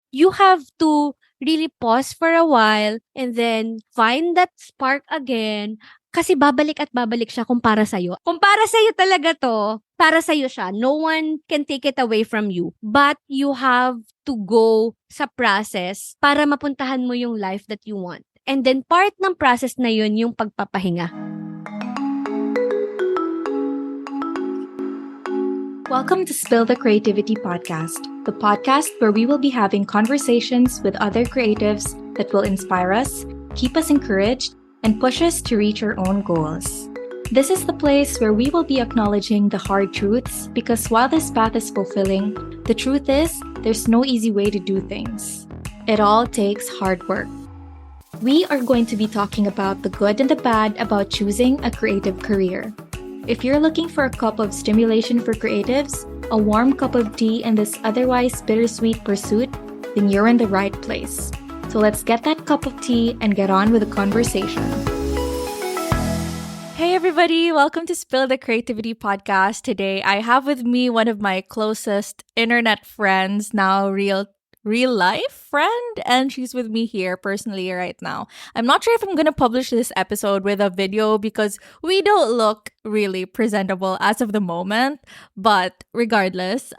you have to really pause for a while and then find that spark again kasi babalik at babalik siya kung para sa'yo. Kung para sa'yo talaga to, para sa'yo siya. No one can take it away from you. But you have to go sa process para mapuntahan mo yung life that you want. And then part ng process na yun yung pagpapahinga. Welcome to Spill the Creativity Podcast, the podcast where we will be having conversations with other creatives that will inspire us, keep us encouraged, and push us to reach our own goals. This is the place where we will be acknowledging the hard truths because while this path is fulfilling, the truth is there's no easy way to do things. It all takes hard work. We are going to be talking about the good and the bad about choosing a creative career. If you're looking for a cup of stimulation for creatives, a warm cup of tea in this otherwise bittersweet pursuit, then you're in the right place. So let's get that cup of tea and get on with the conversation. Hey everybody, welcome to Spill the Creativity Podcast. Today I have with me one of my closest internet friends, now real life friend, and she's with me here personally right now. I'm not sure if I'm gonna publish this episode with a video because we don't look really presentable as of the moment, but regardless,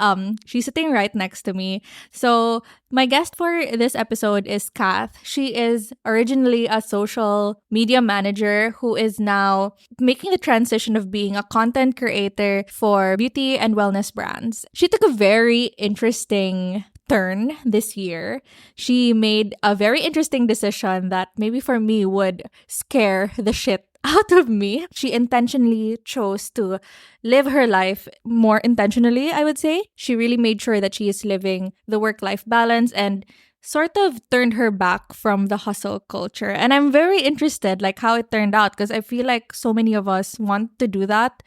she's sitting right next to me. So my guest for this episode is Kath. She is originally a social media manager who is now making the transition of being a content creator for beauty and wellness brands. She took a very interesting turn this year. She made a very interesting decision that maybe for me would scare the shit out of me. She intentionally chose to live her life more intentionally, I would say. She really made sure that she is living the work-life balance and sort of turned her back from the hustle culture. And I'm very interested like how it turned out because I feel like so many of us want to do that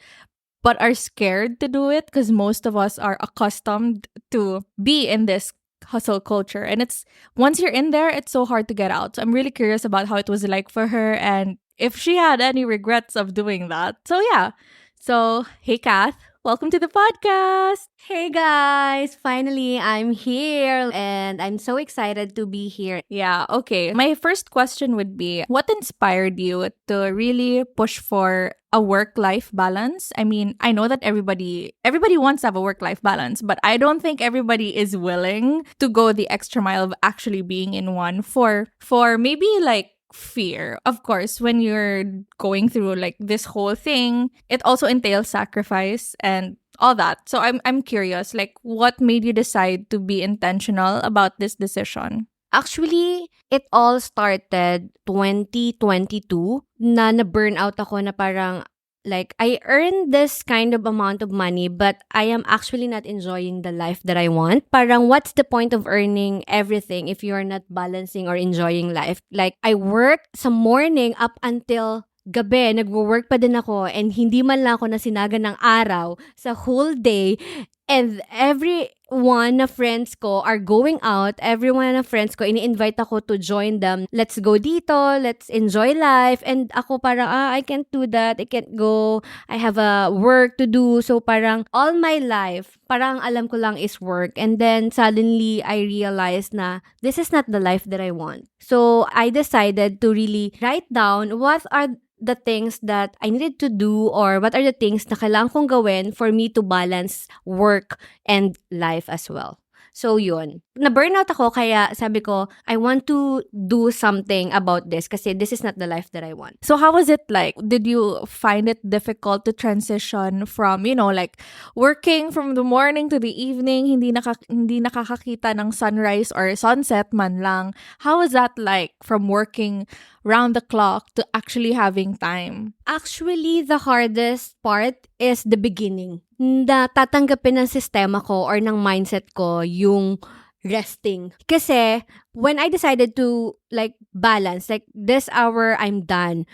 but are scared to do it because most of us are accustomed to be in this hustle culture. And it's once you're in there, it's so hard to get out. So I'm really curious about how it was like for her and if she had any regrets of doing that. So yeah. So hey Kath, welcome to the podcast. Hey guys, finally I'm here and I'm so excited to be here. Yeah, okay. My first question would be, what inspired you to really push for a work-life balance? I mean, I know that everybody wants to have a work-life balance, but I don't think everybody is willing to go the extra mile of actually being in one for maybe like fear. Of course, when you're going through like this whole thing, it also entails sacrifice and all that. So I'm curious, like what made you decide to be intentional about this decision? Actually, it all started 2022 na-burnout ako na parang like I earned this kind of amount of money but I am actually not enjoying the life that I want. Parang what's the point of earning everything if you're not balancing or enjoying life? Like I worked sa morning up until gabi, nagwo-work pa din ako and hindi man lang ako nasinaga ng araw sa whole day. And everyone na friends ko are going out. Everyone na friends ko, ini-invite ako to join them. Let's go dito. Let's enjoy life. And ako parang, I can't do that. I can't go. I have a work to do. So parang all my life, parang alam ko lang is work. And then suddenly, I realized na this is not the life that I want. So I decided to really write down what are the things that I needed to do or what are the things na kailangan kong gawin for me to balance work and life as well. So yun. Na-burnout ako kaya sabi ko, I want to do something about this kasi this is not the life that I want. So how was it like? Did you find it difficult to transition from, like working from the morning to the evening, hindi nakakakita ng sunrise or sunset man lang? How was that like from working round the clock to actually having time? Actually, the hardest part is the beginning. Na tatanggapin ng sistema ko or ng mindset ko yung resting. Kasi when I decided to like balance, like this hour I'm done.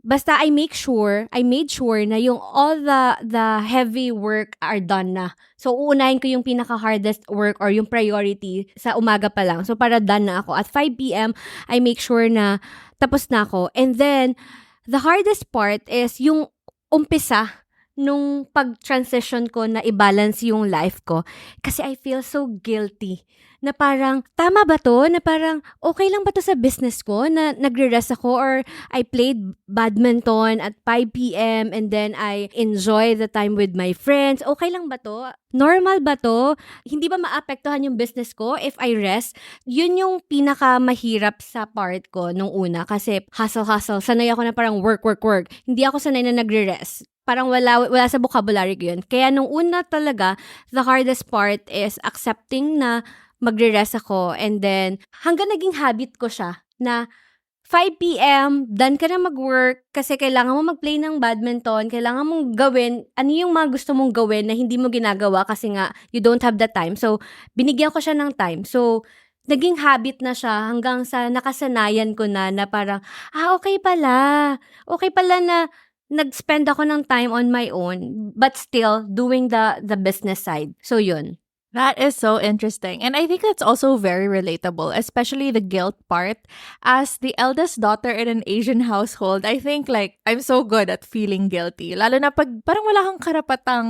Basta I made sure na yung all the heavy work are done na. So uunahin ko yung pinaka hardest work or yung priority sa umaga pa lang. So para done na ako. At 5 p.m. I make sure na tapos na ako. And then the hardest part is yung umpisa nung pag-transition ko na i-balance yung life ko. Kasi I feel so guilty na parang, tama ba to? Na parang, okay lang ba to sa business ko na nagre-rest ako or I played badminton at 5 p.m. and then I enjoy the time with my friends. Okay lang ba to? Normal ba to? Hindi ba maapektuhan yung business ko if I rest? Yun yung pinaka-mahirap sa part ko nung una kasi hustle-hustle. Sanay ako na parang work, work, work. Hindi ako sanay na nagre-rest. Parang wala sa vocabulary ko yun. Kaya nung una talaga, the hardest part is accepting na magre-rest ako and then hanggang naging habit ko siya na 5 p.m., done ka na mag-work kasi kailangan mo mag-play ng badminton, kailangan mong gawin, ano yung mga gusto mong gawin na hindi mo ginagawa kasi nga you don't have the time. So, binigyan ko siya ng time. So, naging habit na siya hanggang sa nakasanayan ko na parang, okay pala. Okay pala na nag-spend ako ng time on my own but still doing the business side. So, yun. That is so interesting. And I think that's also very relatable, especially the guilt part. As the eldest daughter in an Asian household, I think like I'm so good at feeling guilty. Lalo na pag parang wala kang karapatang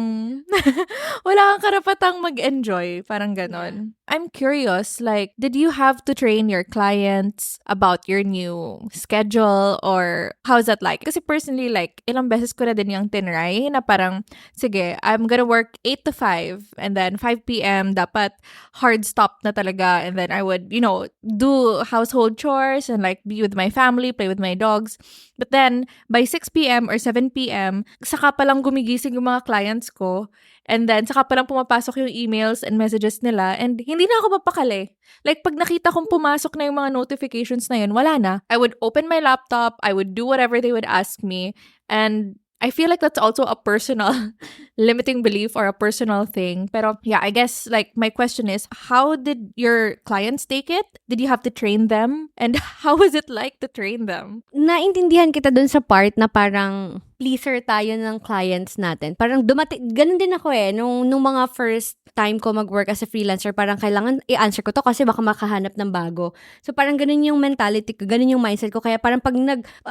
wala kang karapatang mag-enjoy, parang ganon. Yeah. I'm curious, like, did you have to train your clients about your new schedule or how's that like? Kasi personally, like, ilang beses ko na din yung tinry na parang, sige, I'm gonna work 8 to 5 and then 5 p.m. dapat hard stop na talaga and then I would, do household chores and like be with my family, play with my dogs. But then, by 6 p.m. or 7 p.m., saka palang gumigising yung mga clients ko. And then, saka palang pumapasok yung emails and messages nila. And hindi na ako mapakali. Like, pag nakita kong pumasok na yung mga notifications na yun, wala na. I would open my laptop. I would do whatever they would ask me. And I feel like that's also a personal limiting belief or a personal thing. Pero yeah, I guess like my question is, how did your clients take it? Did you have to train them? And how was it like to train them? Naintindihan kita dun sa part na parang pleaser tayo ng clients natin. Parang ganun din ako nung mga first time ko mag-work as a freelancer, parang kailangan i-answer ko to kasi baka makahanap ng bago. So parang ganun yung mentality ko, ganun yung mindset ko. Kaya parang pag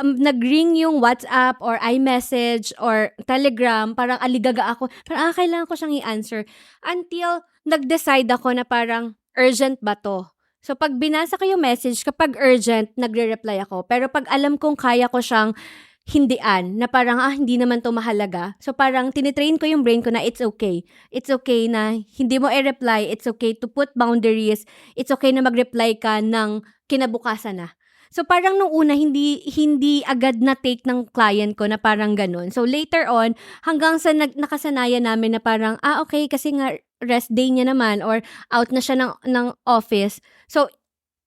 nag-ring yung WhatsApp or iMessage or Telegram, parang aligaga ako. Parang kailangan ko siyang i-answer. Until nag-decide ako na parang urgent ba to? So pag binasa ko yung message, kapag urgent, nagre-reply ako. Pero pag alam kong kaya ko siyang hindian, na parang, hindi naman to mahalaga. So parang tinitrain ko yung brain ko na it's okay. It's okay na hindi mo i-reply. It's okay to put boundaries. It's okay na mag-reply ka ng kinabukasan na. So parang nung una, hindi agad na take ng client ko na parang ganun. So later on, hanggang sa nakasanayan namin na parang, okay, kasi nga rest day niya naman or out na siya ng office. So,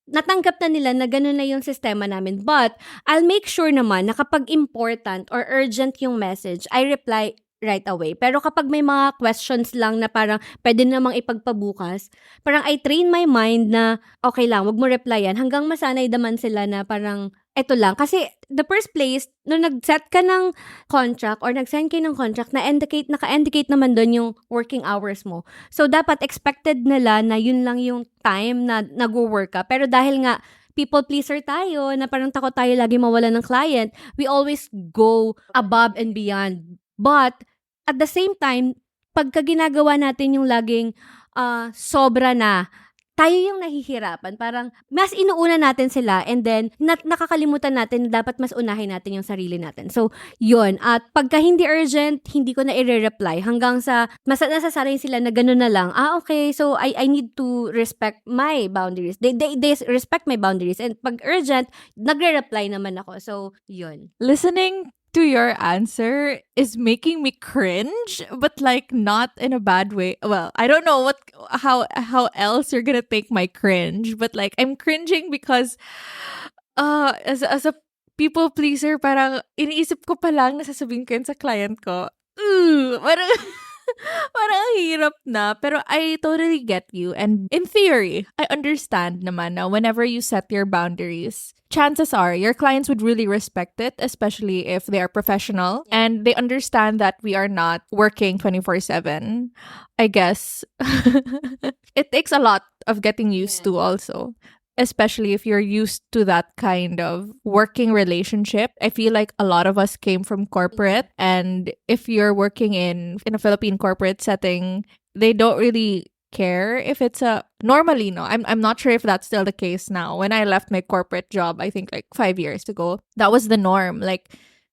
natanggap na nila na gano'n na yung sistema namin. But, I'll make sure naman na kapag important or urgent yung message, I reply right away. Pero kapag may mga questions lang na parang pwede namang ipagpabukas, parang I train my mind na okay lang, wag mo replyan hanggang masanay naman sila na parang eto lang. Kasi the first place, nung nag-set ka ng contract or nag-sign kayo ng contract, naka-indicate naman doon yung working hours mo. So, dapat expected nila na yun lang yung time na nag-work ka. Pero dahil nga, people pleaser tayo, na parang takot tayo lagi mawala ng client, we always go above and beyond. But, at the same time, pagka ginagawa natin yung laging sobra na, tayo yung nahihirapan. Parang, mas inuuna natin sila and then, nakakalimutan natin na dapat mas unahin natin yung sarili natin. So, yun. At pagka hindi urgent, hindi ko na i-reply hanggang sa, nasasanay sila na gano'n na lang. Okay, so I need to respect my boundaries. They respect my boundaries. And pag urgent, nagre-reply naman ako. So, yun. Listening to your answer is making me cringe, but like not in a bad way. Well, I don't know how else you're gonna take my cringe, but like I'm cringing because as a people pleaser, parang iniisip ko pa lang na sasabihin ko yun sa client ko. Parang parang hirap na. Pero I totally get you. And in theory, I understand naman na whenever you set your boundaries, chances are your clients would really respect it, especially if they are professional and they understand that we are not working 24/7. I guess it takes a lot of getting used to also. especially if you're used to that kind of working relationship. I feel like a lot of us came from corporate, and if you're working in a Philippine corporate setting, they don't really care if it's a normally no. I'm not sure if that's still the case now. When I left my corporate job, I think like 5 years ago, that was the norm. Like,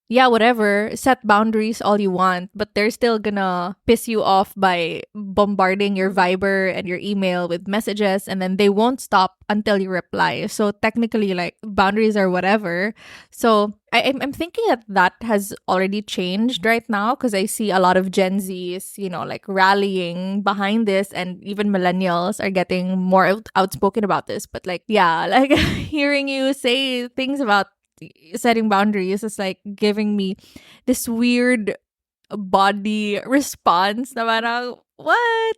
yeah, whatever, set boundaries all you want, but they're still gonna piss you off by bombarding your Viber and your email with messages, and then they won't stop until you reply. So technically, like, boundaries are whatever. So I'm thinking that has already changed right now, because I see a lot of Gen Zs, like rallying behind this, and even millennials are getting more outspoken about this. But like, yeah, like hearing you say things about setting boundaries is like giving me this weird body response na parang, what?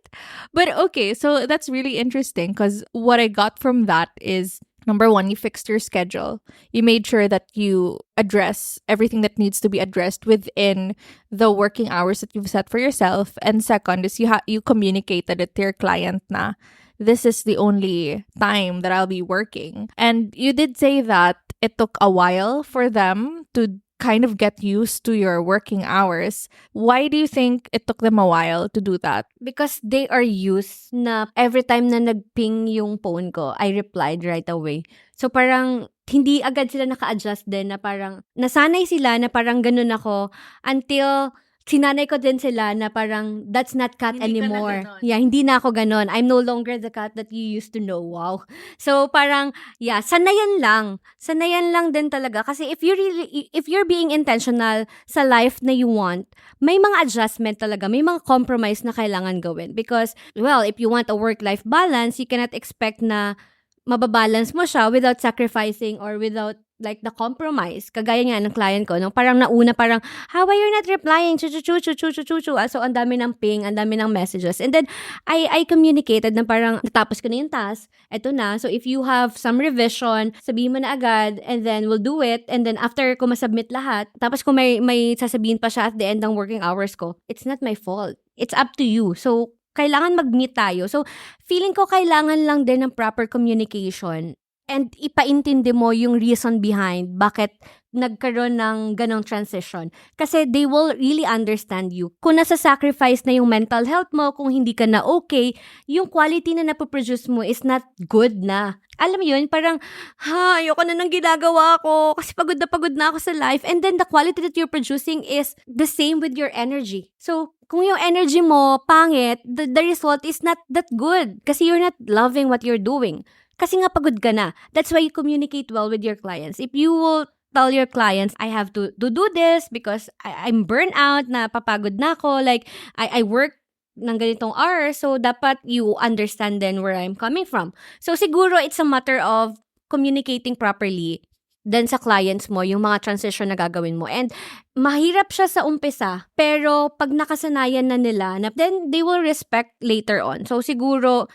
But okay, so that's really interesting, because what I got from that is, number one, you fixed your schedule. You made sure that you address everything that needs to be addressed within the working hours that you've set for yourself. And second is you communicated it to your client na this is the only time that I'll be working. And you did say that it took a while for them to kind of get used to your working hours. Why do you think it took them a while to do that? Because they are used na every time na nag-ping yung phone ko, I replied right away. So parang hindi agad sila naka-adjust din na parang nasanay sila na parang ganun ako until sinanay ko din sila na parang that's not Kath Hindi ka na anymore. ganon. Yeah, hindi na ako ganon. I'm no longer the Kath that you used to know. Wow. So parang yeah, sanayan lang. Sanayan lang din talaga kasi if you're being intentional sa life na you want, may mga adjustment talaga, may mga compromise na kailangan gawin because well, if you want a work-life balance, you cannot expect na mababalance mo siya without sacrificing or without like the compromise. Kagaya nga ng client ko, nung parang nauna parang, how are you not replying? Chu-chu-chu-chu-chu-chu-chu. So, ang dami ng ping, ang dami ng messages. And then, I communicated na parang, natapos ko na yung task, eto na. So, if you have some revision, sabihin mo na agad, and then we'll do it. And then, after ko masubmit lahat, tapos kung may sasabihin pa siya at the end ng working hours ko, it's not my fault. It's up to you. So, kailangan mag-meet tayo. So, feeling ko kailangan lang din ng proper communication and ipaintindi mo yung reason behind bakit nagkaroon ng ganong transition. Kasi they will really understand you. Kung nasa-sacrifice na yung mental health mo, kung hindi ka na okay, yung quality na napoproduce mo is not good na. Alam mo yun, parang, ayoko na nang ginagawa ko kasi pagod na ako sa life. And then the quality that you're producing is the same with your energy. So, kung yung energy mo pangit, the result is not that good kasi you're not loving what you're doing. Kasi nga pagod ka na. That's why you communicate well with your clients. If you will tell your clients, I have to do this because I'm burnt out, na papagod na ako, like I work ng ganitong hours, so dapat you understand then where I'm coming from. So siguro it's a matter of communicating properly then sa clients mo, yung mga transition na gagawin mo. And mahirap siya sa umpisa, pero pag nakasanayan na nila, then they will respect later on. So siguro,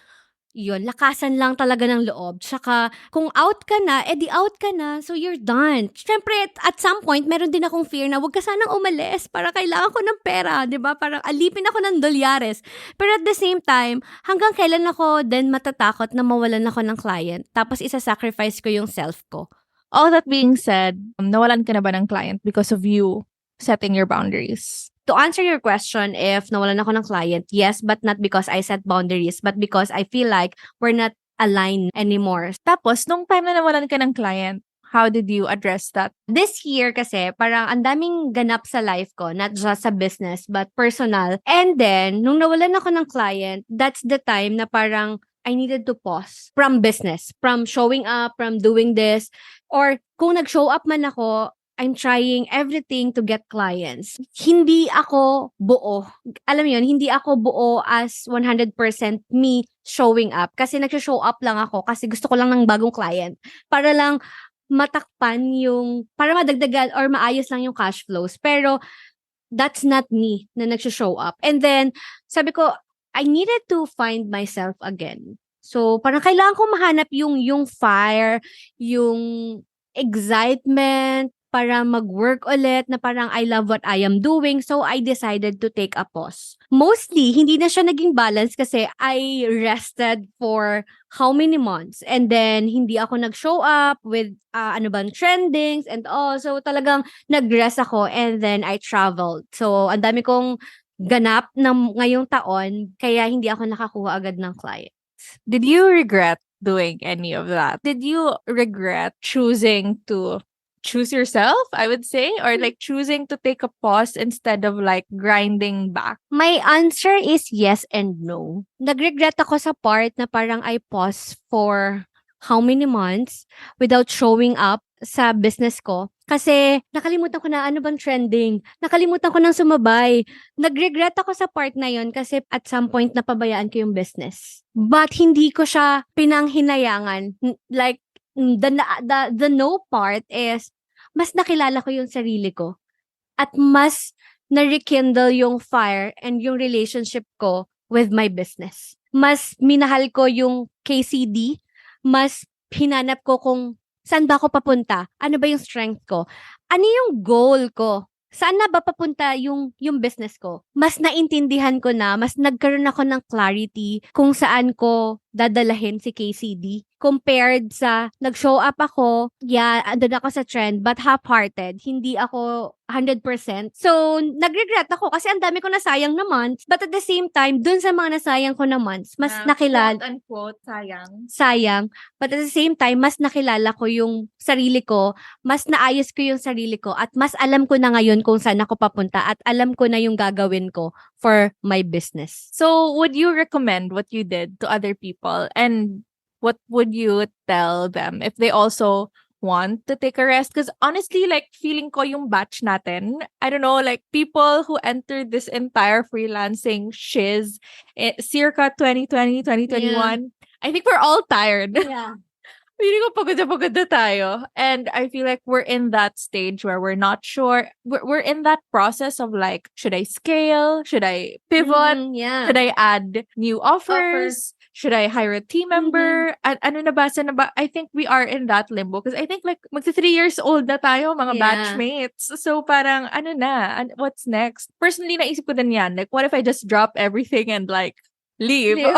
yun, lakasan lang talaga ng loob. Tsaka, kung out ka na, edi out ka na, so you're done. Siyempre, at some point, meron din akong fear na wag ka sanang umalis para kailangan ko ng pera, di ba? Parang alipin ako ng dolyares. Pero at the same time, hanggang kailan ako then matatakot na mawalan ako ng client, tapos isa-sacrifice ko yung self ko. All that being said, nawalan ka na ba ng client because of you setting your boundaries? To answer your question, if nawalan ako ng client, yes, but not because I set boundaries, but because I feel like we're not aligned anymore. Tapos, nung time na nawalan ka ng client, how did you address that? This year kasi, parang ang daming ganap sa life ko, not just sa business, but personal. And then, nung nawalan ako ng client, that's the time na parang I needed to pause from business, from showing up, from doing this, or kung nag-show up man ako, I'm trying everything to get clients. Hindi ako buo. Alam mo yun, hindi ako buo as 100% me showing up. Kasi nag-show up lang ako kasi gusto ko lang ng bagong client. Para lang matakpan yung, para madagdagan or maayos lang yung cash flows. Pero that's not me na nag-show up. And then, sabi ko, I needed to find myself again. So, parang kailangan ko mahanap yung fire, yung excitement, para mag-work ulit na parang I love what I am doing. So, I decided to take a pause. Mostly, hindi na siya naging balance kasi I rested for how many months. And then, hindi ako nag-show up with trendings and all. So, talagang nag-rest ako and then I traveled. So, ang dami kong ganap na ngayong taon kaya hindi ako nakakuha agad ng client. Did you regret doing any of that? Did you regret choosing to choose yourself, I would say, or like choosing to take a pause instead of like grinding back? My answer is yes and no. Nagregret ako sa part na parang I pause for how many months without showing up sa business ko. Kasi nakalimutan ko na ano bang trending. Nakalimutan ko nang sumabay. Nagregret ako sa part na yon kasi at some point napabayaan ko yung business. But hindi ko siya pinanghinayangan. Like, the no part is mas nakilala ko yung sarili ko. At mas na-rekindle yung fire and yung relationship ko with my business. Mas minahal ko yung KCD. Mas hinanap ko kung saan ba ako papunta? Ano ba yung strength ko? Ano yung goal ko? Saan na ba papunta yung business ko? Mas naintindihan ko na, mas nagkaroon ako ng clarity kung saan ko dadalahin si KCD. Compared sa nag-show up ako, andun ako sa trend, but half-hearted. Hindi ako 100%. So, nagregret ako kasi ang dami ko nasayang na months. But at the same time, dun sa mga nasayang ko na months, mas nakilala. Quote-unquote, sayang. Sayang. But at the same time, mas nakilala ko yung sarili ko, mas naayos ko yung sarili ko, at mas alam ko na ngayon kung saan ako papunta at alam ko na yung gagawin ko for my business. So, would you recommend what you did to other people? And what would you tell them if they also want to take a rest? Because honestly, like, feeling ko yung batch natin, I don't know, like, people who entered this entire freelancing shiz, circa 2020, 2021, I think we're all tired. Yeah. Feeling ko pagod na tayo. And I feel like we're in that stage where we're not sure. We're in that process of like, should I scale? Should I pivot? Yeah. Should I add new offers? Should I hire a team member? Ano na ba? Saan na ba? I think we are in that limbo. Because I think like magsa 3 years old na tayo, mga batchmates. So parang ano na? What's next? Personally, naisip ko din yan. Like, what if I just drop everything and like leave? Or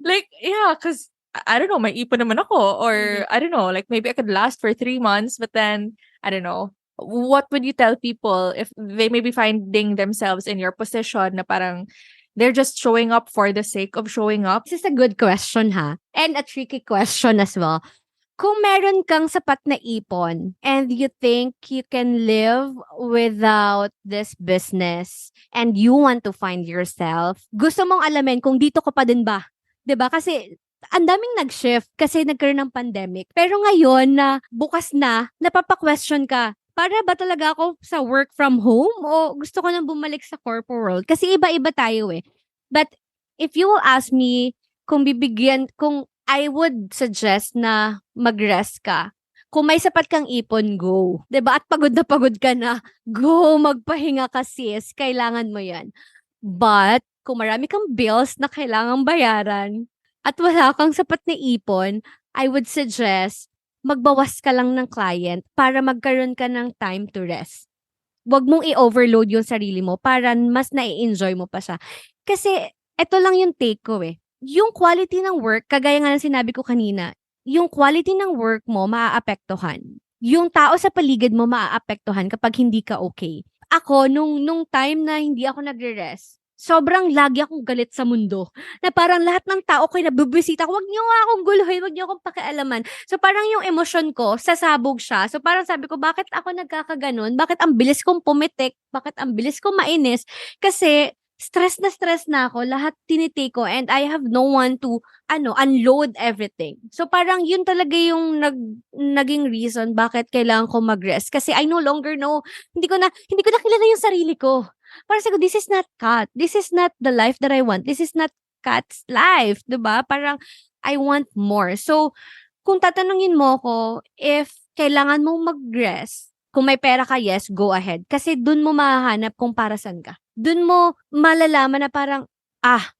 like, because I don't know, may ipon naman ako. Or I don't know, like maybe I could last for 3 months, but then, I don't know. What would you tell people if they may be finding themselves in your position na parang they're just showing up for the sake of showing up? This is a good question, ha? And a tricky question as well. Kung meron kang sapat na ipon and you think you can live without this business and you want to find yourself, gusto mong alamin kung dito ka pa din ba? 'Di ba? Kasi ang daming nag-shift kasi nagkaroon ng pandemic. Pero ngayon na bukas na, napapa-question ka, para ba talaga ako sa work from home o gusto ko nang bumalik sa corporate world? Kasi iba-iba tayo eh. But if you will ask me kung I would suggest na mag-rest ka. Kung may sapat kang ipon, go. 'Di ba? At pagod ka na, go, magpahinga ka sis. Kailangan mo yan. But kung marami kang bills na kailangang bayaran, at wala kang sapat na ipon, I would suggest magbawas ka lang ng client para magkaroon ka ng time to rest. Huwag mong i-overload yung sarili mo para mas na-enjoy mo pa siya. Kasi ito lang yung take ko eh. Yung quality ng work, kagaya nga ng sinabi ko kanina, yung quality ng work mo maaapektuhan. Yung tao sa paligid mo maaapektuhan kapag hindi ka okay. Ako, nung time na hindi ako nagre-rest, sobrang lagi akong galit sa mundo. Na parang lahat ng tao ko nabubisita, huwag niyo nga akong guluhin, huwag niyo akong pakialaman. So parang yung emosyon ko, sasabog siya. So parang sabi ko, bakit ako nagkakaganon? Bakit ang bilis kong pumitik? Bakit ang bilis kong mainis? Kasi stress na ako, lahat tinitake ko and I have no one to unload everything. So parang yun talaga yung naging reason bakit kailangan ko mag-rest. Kasi I no longer know, hindi ko na kilala yung sarili ko. Parang sabi ko, this is not Kath. This is not the life that I want. This is not Kath's life. Diba? Parang, I want more. So, kung tatanungin mo ko, if kailangan mong mag-rest, kung may pera ka, yes, go ahead. Kasi dun mo mahahanap kung para saan ka. Dun mo malalaman na parang,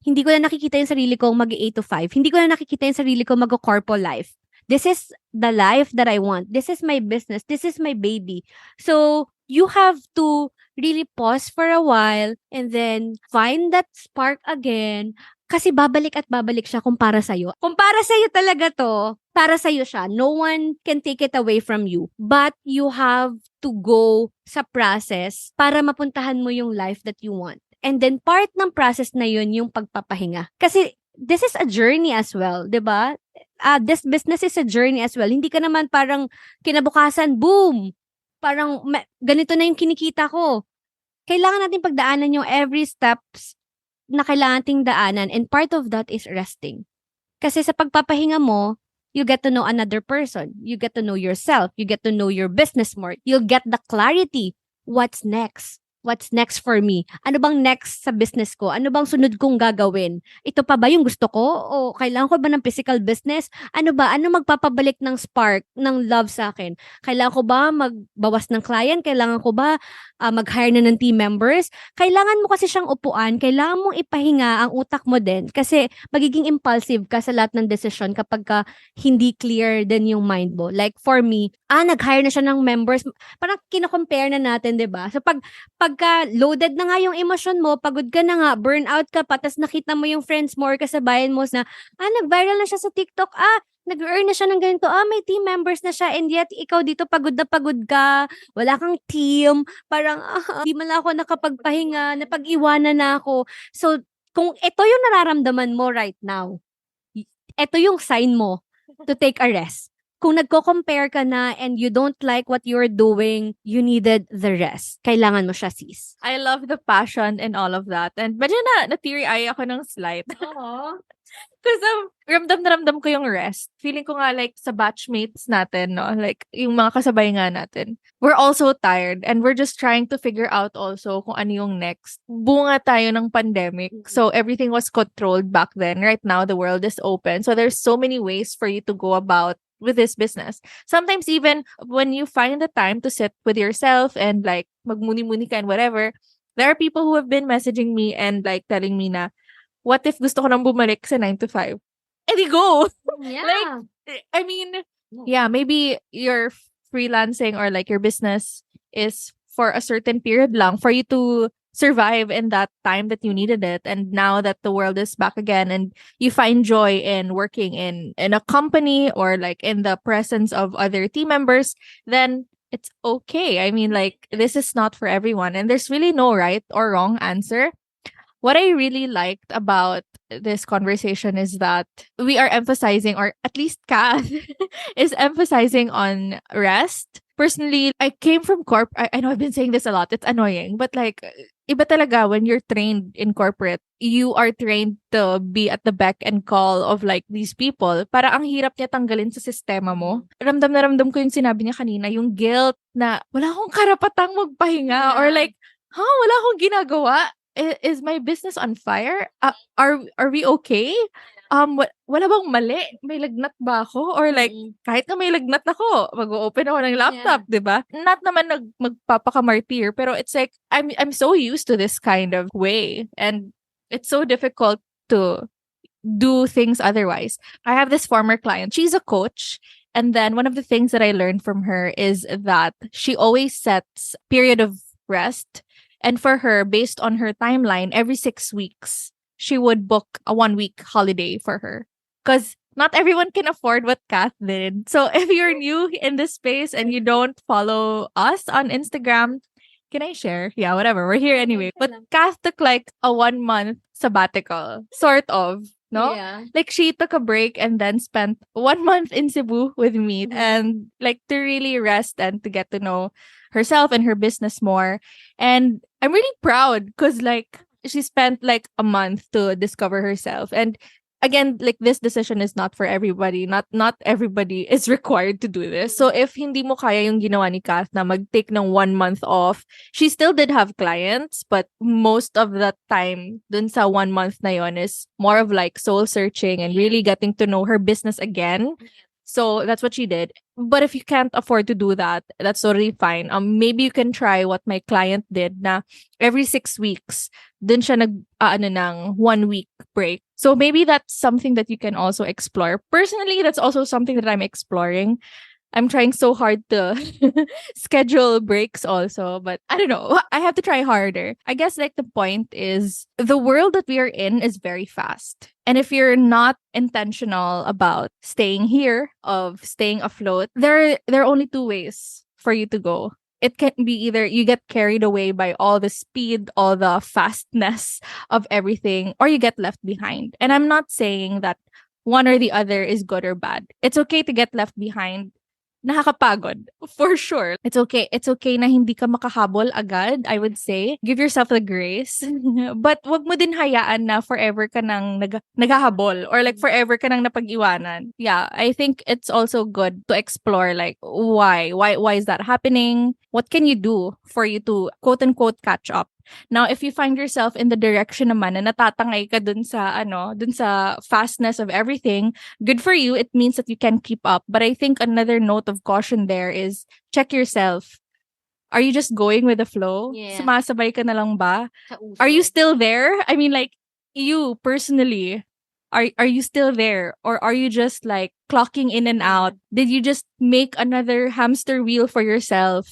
hindi ko na nakikita yung sarili kong mag-8 to 5. Hindi ko na nakikita yung sarili kong mag-corpo life. This is the life that I want. This is my business. This is my baby. So you have to really pause for a while and then find that spark again. Kasi babalik at babalik siya kung para sa'yo. Kung para sa'yo talaga to, para sa'yo siya. No one can take it away from you. But you have to go sa process para mapuntahan mo yung life that you want. And then part ng process na yun yung pagpapahinga. Kasi this is a journey as well, 'di ba? This business is a journey as well. Hindi ka naman parang kinabukasan, boom! Parang ganito na yung kinikita ko. Kailangan natin pagdaanan yung every steps na kailangan nating daanan, and part of that is resting. Kasi sa pagpapahinga mo, you get to know another person. You get to know yourself. You get to know your business more. You'll get the clarity. What's next? What's next for me? Ano bang next sa business ko? Ano bang sunod kong gagawin? Ito pa ba yung gusto ko? O kailangan ko ba ng physical business? Ano ba? Ano magpapabalik ng spark, ng love sa akin? Kailangan ko ba magbawas ng client? Kailangan ko ba mag-hire na ng team members? Kailangan mo kasi siyang upuan. Kailangan mong ipahinga ang utak mo din. Kasi magiging impulsive ka sa lahat ng decision kapag ka hindi clear din yung mind mo. Like for me, nag-hire na siya ng members. Parang kino-compare na natin, 'di ba? So pagka loaded na nga yung emosyon mo, pagod ka na nga, burnout ka pa, tas nakita mo yung friends mo or kasabayan mo na, nag-viral na siya sa TikTok, nag-earn na siya ng ganito, may team members na siya, and yet ikaw dito pagod na pagod ka, wala kang team, parang, di man lang ako nakapagpahinga, napag-iwanan na ako. So, kung ito yung nararamdaman mo right now, ito yung sign mo to take a rest. Kung nagko-compare ka na and you don't like what you're doing, you needed the rest. Kailangan mo siya, sis. I love the passion and all of that. And medyo na-teary-eye ako ng slight. Oo. Kasi ramdam na ramdam ko yung rest. Feeling ko nga like sa batchmates natin, no? Like yung mga kasabay nga natin. We're also tired and we're just trying to figure out also kung ano yung next. Bunga tayo ng pandemic. So everything was controlled back then. Right now, the world is open. So there's so many ways for you to go about with this business. Sometimes even when you find the time to sit with yourself and like magmuni-muni ka and whatever, there are people who have been messaging me and like telling me na, what if gusto ko nang bumalik sa 9 to 5? And they go! Yeah. Like, I mean, yeah, maybe you're freelancing or like your business is for a certain period lang for you to survive in that time that you needed it. And now that the world is back again and you find joy in working in a company or like in the presence of other team members, then it's okay. I mean, like, this is not for everyone. And there's really no right or wrong answer. What I really liked about this conversation is that we are emphasizing, or at least Kath is emphasizing on rest. Personally, I came from corp. I know I've been saying this a lot. It's annoying. But like, iba talaga when you're trained in corporate, you are trained to be at the beck and call of like these people. Para ang hirap niya tanggalin sa sistema mo. Ramdam na ramdam ko yung sinabi niya kanina, yung guilt na wala akong karapatang magpahinga or like, wala akong ginagawa. Is my business on fire? Are we okay? Wala bang mali? May lagnat ba ako? Or like, kahit na may lagnat ako, mag-open ako ng laptop, di ba? Not naman magpapakamartir, pero it's like, I'm so used to this kind of way. And it's so difficult to do things otherwise. I have this former client. She's a coach. And then one of the things that I learned from her is that she always sets period of rest. And for her, based on her timeline, every 6 weeks, she would book a 1-week holiday for her. Because not everyone can afford what Kath did. So if you're new in this space and you don't follow us on Instagram, can I share? Yeah, whatever. We're here anyway. But Kath took like a 1-month sabbatical, sort of. No? Yeah. Like she took a break and then spent 1 month in Cebu with me and like to really rest and to get to know herself and her business more. And I'm really proud because like she spent like a month to discover herself. And again, like this decision is not for everybody. Not everybody is required to do this. So if hindi mo kaya yung ginawa ni Kath na mag-take ng 1 month off, she still did have clients, but most of the time dun sa 1 month na yon is more of like soul searching and really getting to know her business again. So that's what she did. But if you can't afford to do that, that's totally fine. Maybe you can try what my client did na every 6 weeks, dun siya ng 1 week break. So maybe that's something that you can also explore. Personally, that's also something that I'm exploring. I'm trying so hard to schedule breaks also, but I don't know. I have to try harder. I guess like the point is the world that we are in is very fast. And if you're not intentional about staying here, of staying afloat, there are only two ways for you to go. It can be either you get carried away by all the speed, all the fastness of everything, or you get left behind. And I'm not saying that one or the other is good or bad. It's okay to get left behind. Nakakapagod, for sure. It's okay. It's okay na hindi ka makahabol agad, I would say. Give yourself the grace. But wag mo din hayaan na forever ka nang naghahabol or like forever ka nang napag-iwanan. Yeah, I think it's also good to explore like why is that happening? What can you do for you to quote unquote catch up? Now, if you find yourself in the direction naman na natatangay ka dun sa fastness of everything, good for you. It means that you can keep up. But I think another note of caution there is check yourself. Are you just going with the flow? Yeah. Sumasabay ka na lang ba? Sa uso. Are you still there? I mean, like, you personally, are you still there? Or are you just like clocking in and out? Did you just make another hamster wheel for yourself?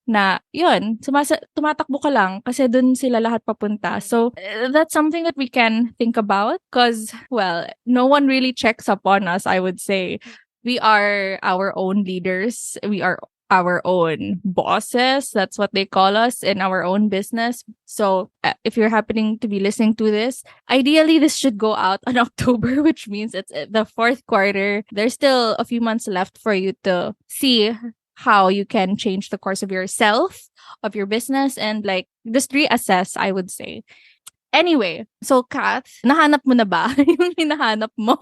Na, yun, tumatakbo ka lang kasi dun sila lahat papunta. So, that's something that we can think about because, well, no one really checks up on us, I would say. We are our own leaders. We are our own bosses. That's what they call us in our own business. So, if you're happening to be listening to this, ideally, this should go out on October, which means it's the fourth quarter. There's still a few months left for you to see how you can change the course of yourself, of your business, and like just reassess, I would say. Anyway, so Kath, nahanap mo na ba yung hinahanap mo?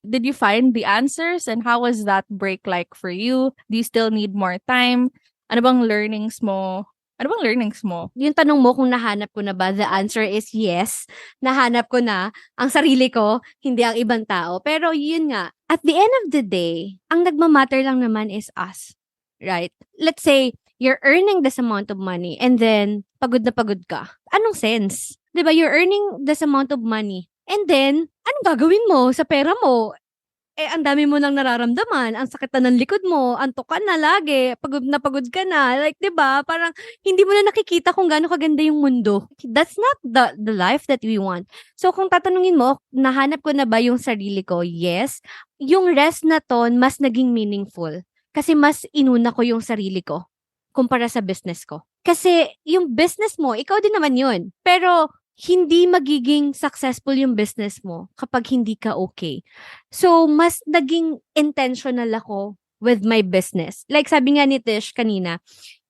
Did you find the answers? And how was that break like for you? Do you still need more time? Ano bang learnings mo? Yung tanong mo kung nahanap ko na ba, the answer is yes. Nahanap ko na ang sarili ko, hindi ang ibang tao. Pero yun nga, at the end of the day, ang nagmamatter lang naman is us. Right? Let's say, you're earning this amount of money and then, pagod na pagod ka. Anong sense? Diba? You're earning this amount of money and then, anong gagawin mo sa pera mo? Ang dami mo nang nararamdaman, ang sakit na ng likod mo, antok ka na lagi, pagod na pagod ka na. Like, 'di ba? Parang hindi mo na nakikita kung gaano kaganda yung mundo. That's not the life that we want. So kung tatanungin mo, nahanap ko na ba yung sarili ko? Yes. Yung rest na to mas naging meaningful kasi mas inuna ko yung sarili ko kumpara sa business ko. Kasi yung business mo, ikaw din naman yun. Pero hindi magiging successful yung business mo kapag hindi ka okay. So, mas naging intentional ako with my business. Like sabi nga ni Tish kanina,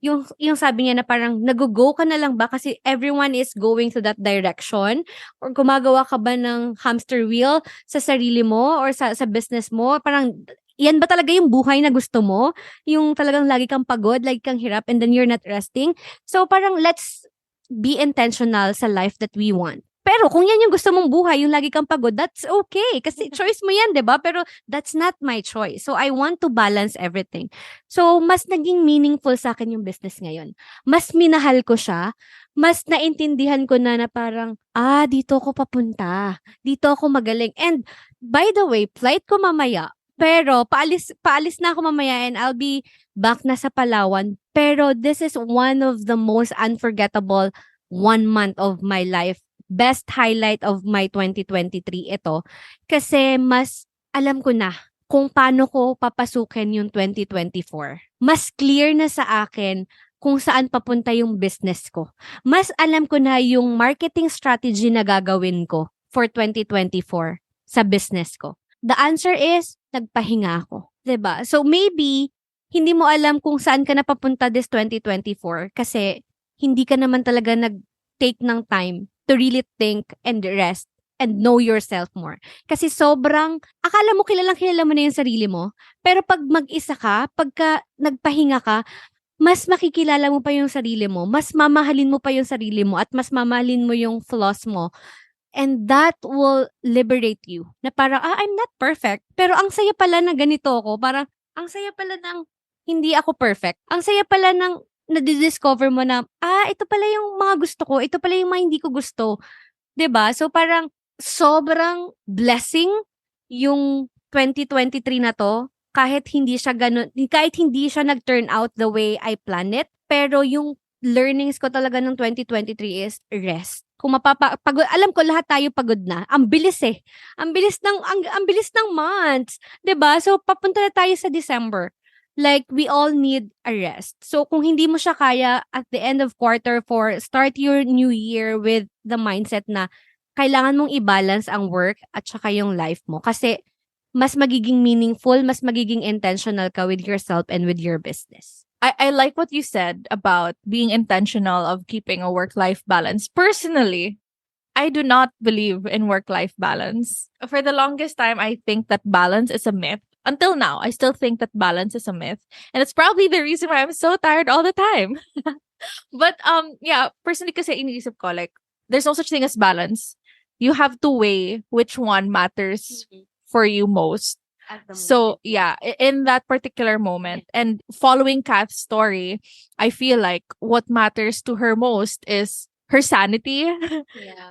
yung sabi niya na parang nag-go ka na lang ba kasi everyone is going to that direction? Or gumagawa ka ba ng hamster wheel sa sarili mo or sa business mo? Parang, yan ba talaga yung buhay na gusto mo? Yung talagang lagi kang pagod, lagi kang hirap, and then you're not resting? So, parang let's be intentional sa life that we want. Pero kung yan yung gusto mong buhay, yung lagi kang pagod, that's okay. Kasi choice mo yan, 'di ba? Pero that's not my choice. So I want to balance everything. So mas naging meaningful sa akin yung business ngayon. Mas minahal ko siya. Mas naintindihan ko na parang, dito ako papunta. Dito ako magaling. And by the way, flight ko mamaya. Pero paalis na ako mamaya and I'll be back na sa Palawan. Pero this is one of the most unforgettable 1 month of my life. Best highlight of my 2023 ito. Kasi mas alam ko na kung paano ko papasukin yung 2024. Mas clear na sa akin kung saan papunta yung business ko. Mas alam ko na yung marketing strategy na gagawin ko for 2024 sa business ko. The answer is, nagpahinga ako. 'Di ba? So maybe, hindi mo alam kung saan ka na papunta this 2024 kasi hindi ka naman talaga nag-take ng time to really think and rest and know yourself more. Kasi sobrang, akala mo kilala mo na yung sarili mo, pero pag mag-isa ka, pagka nagpahinga ka, mas makikilala mo pa yung sarili mo, mas mamahalin mo pa yung sarili mo, at mas mamahalin mo yung flaws mo And that will liberate you. Na parang, I'm not perfect. Pero ang saya pala na ganito ako. Parang, ang saya pala ng hindi ako perfect. Ang saya pala ng nadidiscover mo na, ito pala yung mga gusto ko. Ito pala yung mga hindi ko gusto. 'Di ba? So parang sobrang blessing yung 2023 na 'to kahit hindi siya nag-turn out the way I planned it, pero yung learnings ko talaga ng 2023 is rest. Kung pagod, alam ko lahat tayo pagod na. Ang bilis eh. Ang bilis ng months, 'di ba? So papunta na tayo sa December. Like, we all need a rest. So, kung hindi mo siya kaya at the end of quarter four, start your new year with the mindset na kailangan mong i-balance ang work at saka yung life mo. Kasi, mas magiging meaningful, mas magiging intentional ka with yourself and with your business. I like what you said about being intentional of keeping a work-life balance. Personally, I do not believe in work-life balance. For the longest time, I think that balance is a myth. Until now, I still think that balance is a myth. And it's probably the reason why I'm so tired all the time. But yeah, personally kasi iniisip ko, like, there's no such thing as balance. You have to weigh which one matters for you most. So yeah, in that particular moment and following Kath's story, I feel like what matters to her most is her sanity,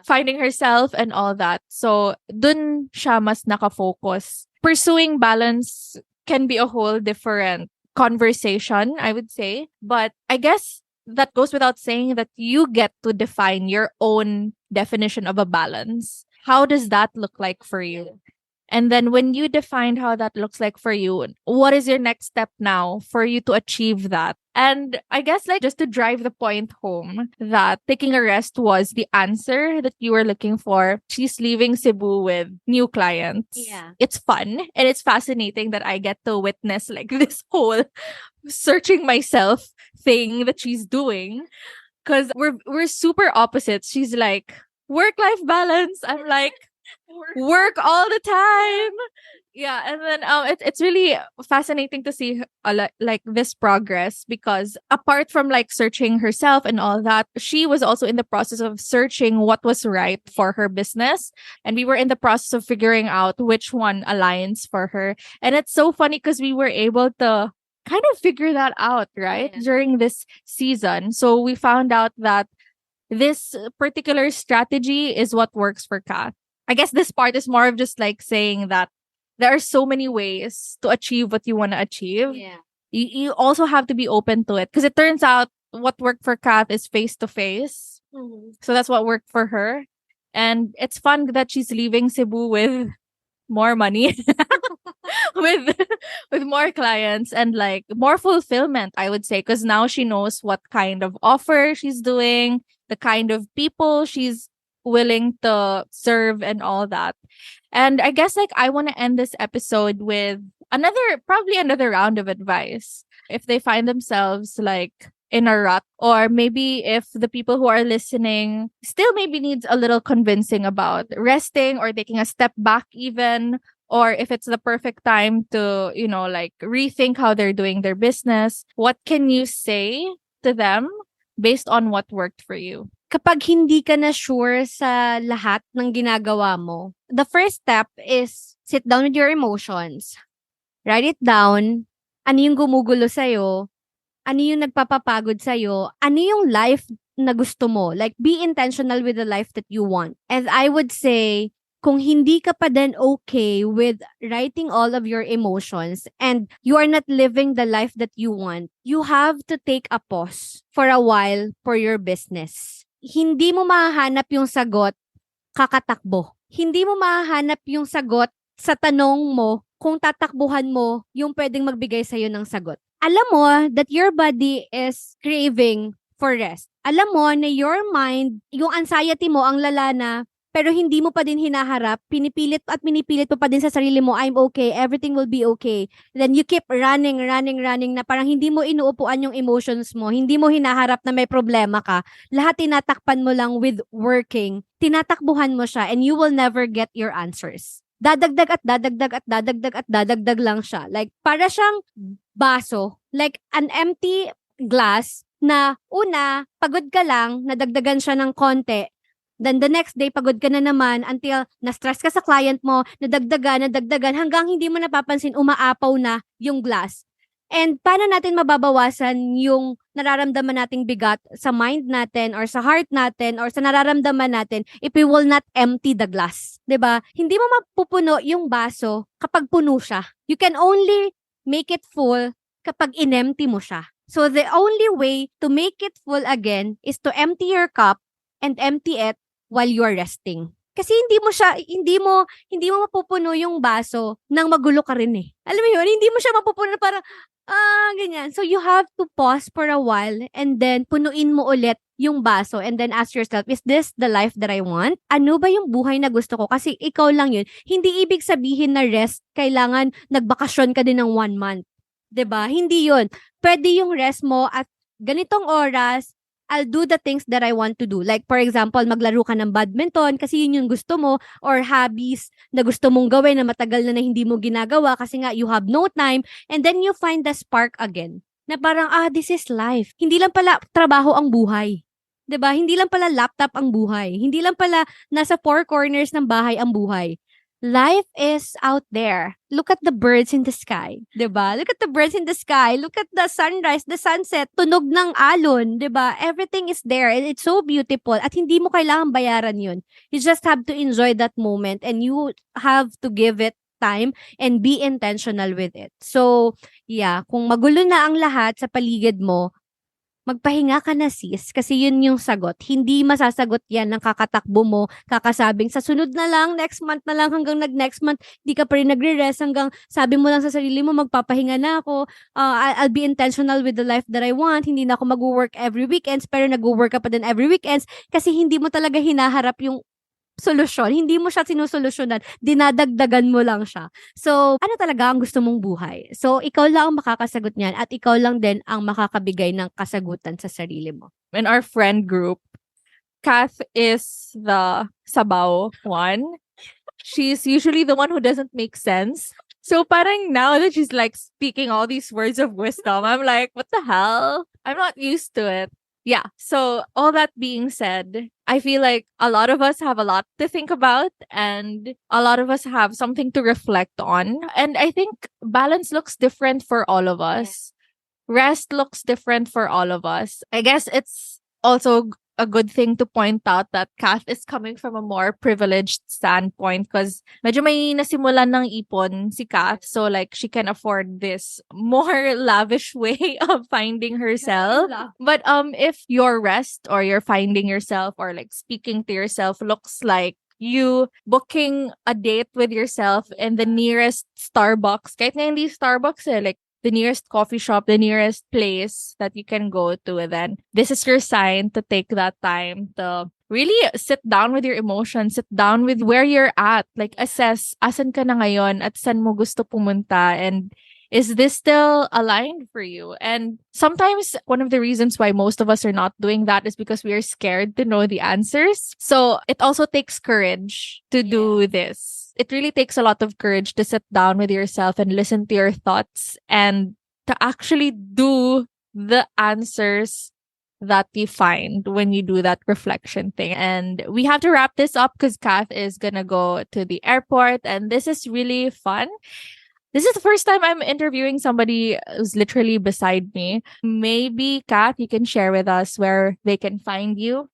finding herself and all that. So dun siya mas nakafocus. Pursuing balance can be a whole different conversation, I would say. But I guess that goes without saying that you get to define your own definition of a balance. How does that look like for you? And then when you define how that looks like for you, what is your next step now for you to achieve that? And I guess, like, just to drive the point home that taking a rest was the answer that you were looking for, she's leaving Cebu with new clients. Yeah. It's fun and it's fascinating that I get to witness like this whole searching myself thing that she's doing. Because we're super opposites. She's like, work-life balance. I'm like, work all the time. Yeah, and then it's really fascinating to see like this progress, because apart from like searching herself and all that, she was also in the process of searching what was right for her business, and we were in the process of figuring out which one aligns for her. And it's so funny because we were able to kind of figure that out, right? Yeah. During this season. So we found out that this particular strategy is what works for Kath. I guess this part is more of just like saying that there are so many ways to achieve what you want to achieve. Yeah. You also have to be open to it, because it turns out what worked for Kath is face to face. So that's what worked for her. And it's fun that she's leaving Cebu with more money, with with more clients and like more fulfillment, I would say, because now she knows what kind of offer she's doing, the kind of people she's willing to serve and all that. And I guess like I want to end this episode with probably another round of advice. If they find themselves like in a rut, or maybe if the people who are listening still maybe needs a little convincing about resting or taking a step back even, or if it's the perfect time to, like rethink how they're doing their business, what can you say to them based on what worked for you? Kapag hindi ka na sure sa lahat ng ginagawa mo, the first step is sit down with your emotions. Write it down. Ano yung gumugulo sa'yo? Ano yung nagpapapagod sa'yo? Ano yung life na gusto mo? Like, be intentional with the life that you want. And I would say, kung hindi ka pa din okay with writing all of your emotions and you are not living the life that you want, you have to take a pause for a while for your business. Hindi mo mahahanap yung sagot kakatakbo. Hindi mo mahahanap yung sagot sa tanong mo kung tatakbuhan mo yung pwedeng magbigay sa'yo ng sagot. Alam mo that your body is craving for rest. Alam mo na your mind, yung anxiety mo ang lala na, pero hindi mo pa din hinaharap, pinipilit mo pa din sa sarili mo, I'm okay, everything will be okay. Then you keep running na parang hindi mo inuupuan yung emotions mo, hindi mo hinaharap na may problema ka. Lahat tinatakpan mo lang with working. Tinatakbuhan mo siya and you will never get your answers. Dadagdag at dadagdag at dadagdag at dadagdag lang siya. Like, para siyang baso. Like, an empty glass na una, pagod ka lang, nadagdagan siya ng konti. Then the next day, pagod ka na naman until na-stress ka sa client mo, nadagdagan, hanggang hindi mo napapansin, umaapaw na yung glass. And paano natin mababawasan yung nararamdaman nating bigat sa mind natin or sa heart natin or sa nararamdaman natin if we will not empty the glass? 'Di ba? Hindi mo mapupuno yung baso kapag puno siya. You can only make it full kapag in-empty mo siya. So the only way to make it full again is to empty your cup and empty it while you are resting. Kasi hindi mo mapupuno yung baso nang magulo ka rin eh. Alam mo yun, hindi mo siya mapupuno na parang, ganyan. So you have to pause for a while and then punuin mo ulit yung baso and then ask yourself, is this the life that I want? Ano ba yung buhay na gusto ko? Kasi ikaw lang yun. Hindi ibig sabihin na rest, kailangan nagbakasyon ka din ng 1 month. 'Di ba? Hindi yun. Pwede yung rest mo at ganitong oras, I'll do the things that I want to do. Like, for example, maglaro ka ng badminton kasi yun yung gusto mo, or hobbies na gusto mong gawin na matagal na hindi mo ginagawa kasi nga you have no time, and then you find the spark again. Na parang, this is life. Hindi lang pala trabaho ang buhay. 'Di ba? Hindi lang pala laptop ang buhay. Hindi lang pala nasa 4 corners ng bahay ang buhay. Life is out there. Look at the birds in the sky, 'di ba? Look at the birds in the sky. Look at the sunrise, the sunset, tunog ng alon, 'di ba? Everything is there and it's so beautiful at hindi mo kailangang bayaran 'yun. You just have to enjoy that moment and you have to give it time and be intentional with it. So, yeah, kung magulo na ang lahat sa paligid mo, magpahinga ka na sis, kasi yun yung sagot. Hindi masasagot yan ng kakatakbo mo, kakasabing sa sunod na lang, next month na lang, hanggang next month, di ka pa rin nagre-rest, hanggang sabi mo lang sa sarili mo, magpapahinga na ako, I'll be intentional with the life that I want, hindi na ako mag-work every weekends, pero nag-work ka pa din every weekends, kasi hindi mo talaga hinaharap yung solusyon. Hindi mo siya sinusolusyonan. Dinadagdagan mo lang siya. So, ano talaga ang gusto mong buhay? So, ikaw lang ang makakasagot niyan at ikaw lang din ang makakabigay ng kasagutan sa sarili mo. In our friend group, Kath is the sabaw one. She's usually the one who doesn't make sense. So parang now that she's like speaking all these words of wisdom, I'm like, what the hell? I'm not used to it. Yeah. So all that being said, I feel like a lot of us have a lot to think about and a lot of us have something to reflect on. And I think balance looks different for all of us. Rest looks different for all of us. I guess it's also a good thing to point out that Kath is coming from a more privileged standpoint because medyo may nasimulan ng ipon si Kath, so like she can afford this more lavish way of finding herself. But if your rest or you're finding yourself or like speaking to yourself looks like you booking a date with yourself in the nearest Starbucks, kahit na hindi Starbucks like the nearest coffee shop, the nearest place that you can go to, and then this is your sign to take that time to really sit down with your emotions, sit down with where you're at, like assess, asan ka na ngayon at saan mo gusto pumunta, and is this still aligned for you? And sometimes one of the reasons why most of us are not doing that is because we are scared to know the answers. So it also takes courage to do this. It really takes a lot of courage to sit down with yourself and listen to your thoughts and to actually do the answers that you find when you do that reflection thing. And we have to wrap this up because Kath is gonna go to the airport and this is really fun. This is the first time I'm interviewing somebody who's literally beside me. Maybe, Kath, you can share with us where they can find you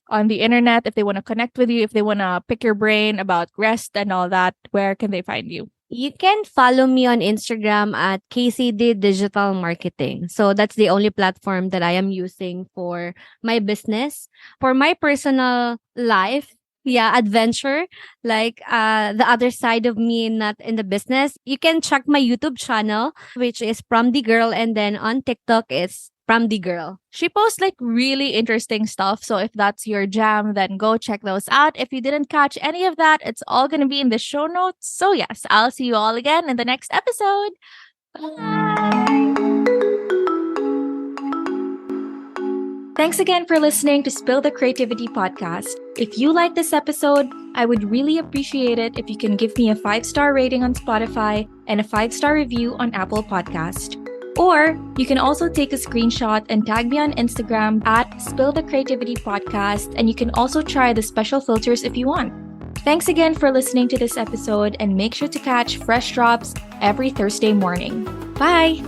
on the internet, if they want to connect with you, if they want to pick your brain about rest and all that. Where can they find you? You can follow me on Instagram at KCD Digital Marketing. So that's the only platform that I am using for my business. For my personal life, adventure, like the other side of me, not in the business, you can check my YouTube channel, which is From the Girl, and then on TikTok it's From the Girl. She posts like really interesting stuff. So if that's your jam, then go check those out. If you didn't catch any of that, it's all going to be in the show notes. So yes, I'll see you all again in the next episode. Bye. Thanks again for listening to Spill the Creativity podcast. If you like this episode, I would really appreciate it if you can give me a 5-star rating on Spotify and a 5-star review on Apple Podcast. Or you can also take a screenshot and tag me on Instagram at Spill the Creativity Podcast, and you can also try the special filters if you want. Thanks again for listening to this episode, and make sure to catch fresh drops every Thursday morning. Bye!